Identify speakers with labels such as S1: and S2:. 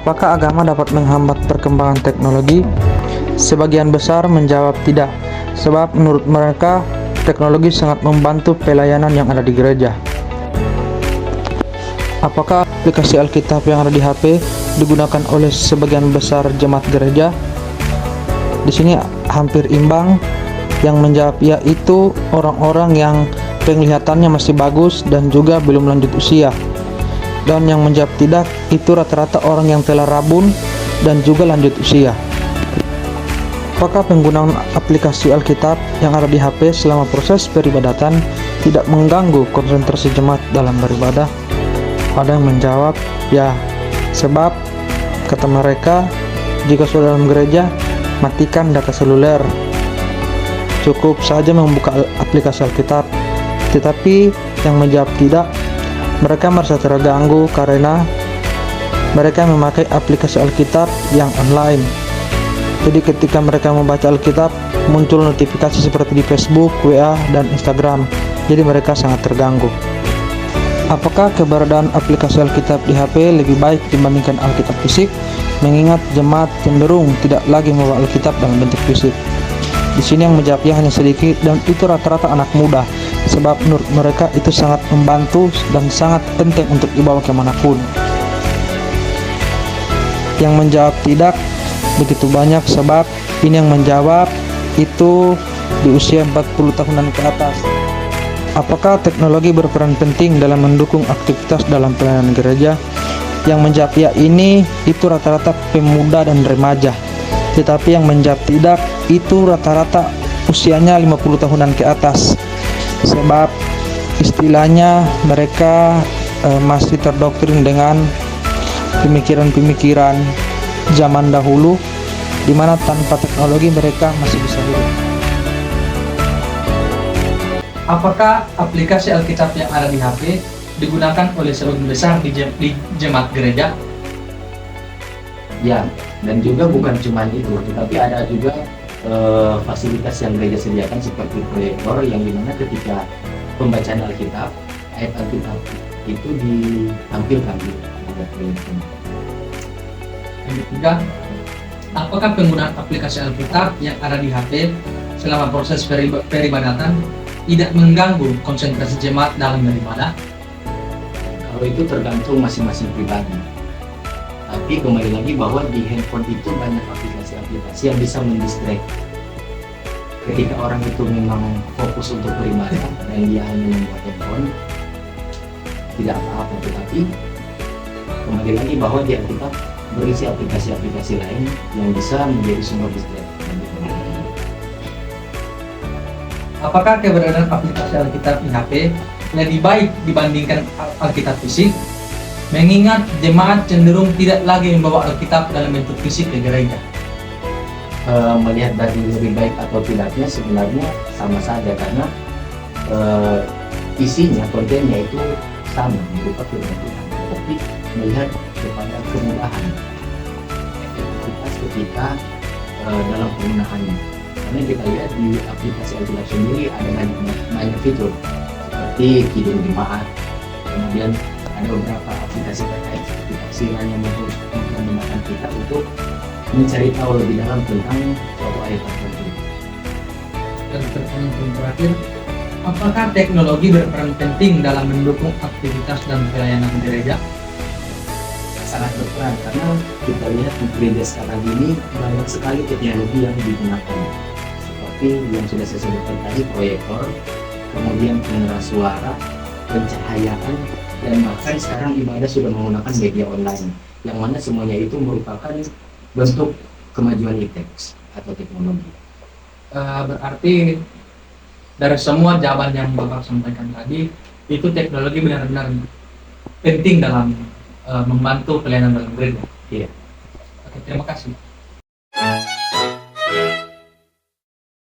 S1: Apakah agama dapat menghambat perkembangan teknologi? Sebagian besar menjawab tidak, sebab menurut mereka teknologi sangat membantu pelayanan yang ada di gereja. Apakah aplikasi Alkitab yang ada di HP digunakan oleh sebagian besar jemaat gereja? Di sini hampir imbang. Yang menjawab ya itu orang-orang yang penglihatannya masih bagus dan juga belum lanjut usia. Dan yang menjawab tidak itu rata-rata orang yang telah rabun dan juga lanjut usia. Apakah penggunaan aplikasi Alkitab yang ada di HP selama proses peribadatan tidak mengganggu konsentrasi jemaat dalam beribadah? Ada yang menjawab ya, sebab kata mereka jika sudah dalam gereja matikan data seluler, cukup saja membuka aplikasi Alkitab. Tetapi yang menjawab tidak, mereka merasa terganggu karena mereka memakai aplikasi Alkitab yang online. Jadi ketika mereka membaca Alkitab, muncul notifikasi seperti di Facebook, WA, dan Instagram. Jadi mereka sangat terganggu. Apakah keberadaan aplikasi Alkitab di HP lebih baik dibandingkan Alkitab fisik? Mengingat jemaat cenderung tidak lagi membawa Alkitab dalam bentuk fisik. Di sini yang menjawabnya hanya sedikit, dan itu rata-rata anak muda. Sebab menurut mereka itu sangat membantu dan sangat penting untuk dibawa kemanapun. Yang menjawab tidak begitu banyak, sebab ini yang menjawab itu di usia 40 tahunan ke atas. Apakah teknologi berperan penting dalam mendukung aktivitas dalam pelayanan gereja? Yang menjawab ya ini itu rata-rata pemuda dan remaja. Tetapi yang menjawab tidak itu rata-rata usianya 50 tahunan ke atas. Sebab istilahnya mereka masih terdoktrin dengan pemikiran-pemikiran zaman dahulu, di mana tanpa teknologi mereka masih bisa hidup. Apakah aplikasi Alkitab yang ada di HP digunakan oleh sebagian besar di jemaat gereja?
S2: Ya, dan juga bukan cuma itu, tetapi ada juga fasilitas yang gereja sediakan seperti proyektor yang dimana ketika pembacaan Alkitab, ayat Alkitab itu ditampilkan di proyektor.
S1: Yang ketiga, apakah penggunaan aplikasi Alkitab yang ada di HP selama proses peribadatan tidak mengganggu konsentrasi jemaat dalam beribadah?
S2: Kalau itu tergantung masing-masing pribadi. Tapi kembali lagi bahwa di handphone itu banyak aplikasi-aplikasi yang bisa mendistract. Ketika orang itu memang fokus untuk beribadah dan dia hanya membuat handphone, tidak apa-apa. Tetapi kembali lagi bahwa di Alkitab berisi aplikasi-aplikasi lain yang bisa menjadi sumber distract.
S1: Apakah keberadaan aplikasi Alkitab di HP lebih baik dibandingkan Alkitab fisik? Mengingat jemaat cenderung tidak lagi membawa Alkitab dalam bentuk fisik ke gereja.
S2: Melihat dari lebih baik atau tidaknya sebenarnya sama saja, karena isinya, kontennya itu sama, berupa firman Tuhan. Tapi melihat kepada kemudahan, efektivitas ketika dalam penggunaannya. Karena kita lihat di aplikasi Alkitab sendiri ada banyak fitur seperti kidung jemaat, kemudian ada beberapa aplikasi terkait aplikasi lain yang menggunakan kita untuk mencari tahu lebih dalam tentang suatu ayat tertentu.
S1: Dan pertanyaan terakhir, apakah teknologi berperan penting dalam mendukung aktivitas dan pelayanan gereja?
S2: Sangat berperan, karena kita lihat di gereja sekarang ini banyak sekali teknologi yang digunakan, seperti yang sudah saya sebutkan tadi, proyektor, kemudian pengeras suara, pencahayaan, dan bahkan sekarang ibadah sudah menggunakan media online, yang mana semuanya itu merupakan bentuk kemajuan ITEX atau teknologi.
S1: Berarti dari semua jawaban yang Bapak sampaikan tadi, itu teknologi benar-benar penting dalam membantu pelayanan dalam gereja.
S2: Iya.
S1: Oke, terima kasih.